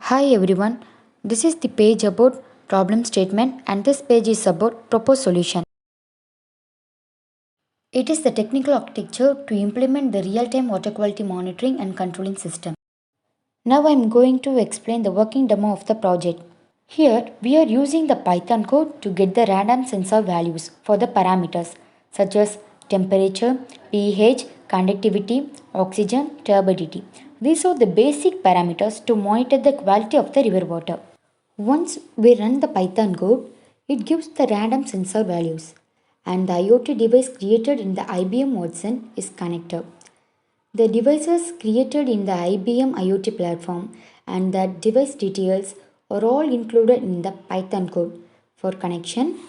Hi everyone, this is the page about problem statement and this page is about proposed solution. It is the technical architecture to implement the real-time water quality monitoring and controlling system. Now I am going to explain the working demo of the project. Here we are using the Python code to get the random sensor values for the parameters such as temperature, pH, conductivity, oxygen, turbidity. These are the basic parameters to monitor the quality of the river water. Once we run the Python code, it gives the random sensor values and the IoT device created in the IBM Watson is connected. The devices created in the IBM IoT platform and the device details are all included in the Python code. For connection,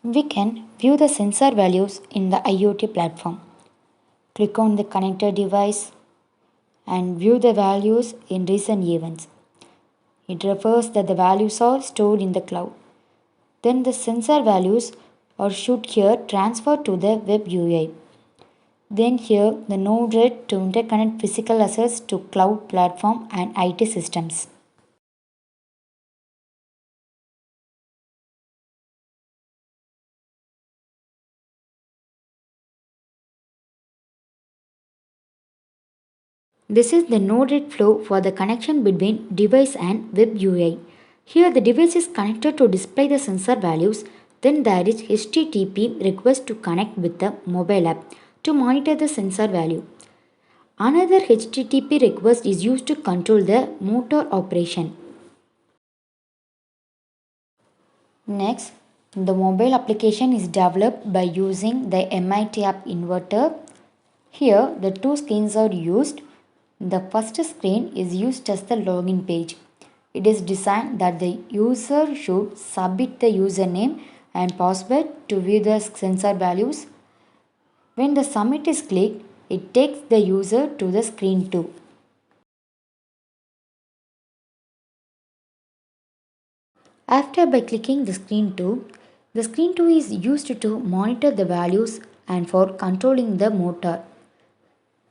we can view the sensor values in the IoT platform. Click on the connected device and view the values in recent events. It refers that the values are stored in the cloud. Then the sensor values are should here transfer to the web UI. Then here the node read to interconnect physical assets to cloud platform and IT systems. This is the node-RED flow for the connection between device and web UI. Here the device is connected to display the sensor values. Then there is HTTP request to connect with the mobile app to monitor the sensor value. Another HTTP request is used to control the motor operation. Next, the mobile application is developed by using the MIT app inverter. Here the two screens are used. The first screen is used as the login page. It is designed that the user should submit the username and password to view the sensor values. When the submit is clicked, it takes the user to the screen 2. After by clicking the screen 2 is used to monitor the values and for controlling the motor.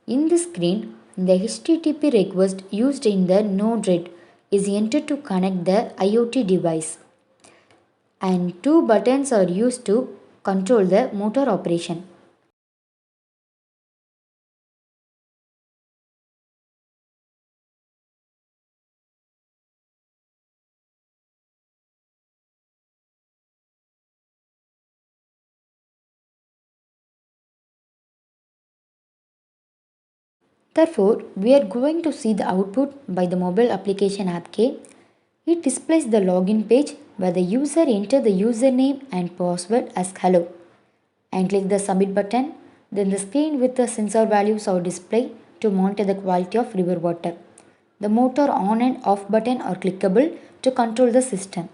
In this screen, the HTTP request used in the node-RED is entered to connect the IoT device, and two buttons are used to control the motor operation. Therefore, we are going to see the output by the mobile application app K. It displays the login page where the user enters the username and password as hello and click the submit button. Then the screen with the sensor values are displayed to monitor the quality of river water. The motor on and off button are clickable to control the system.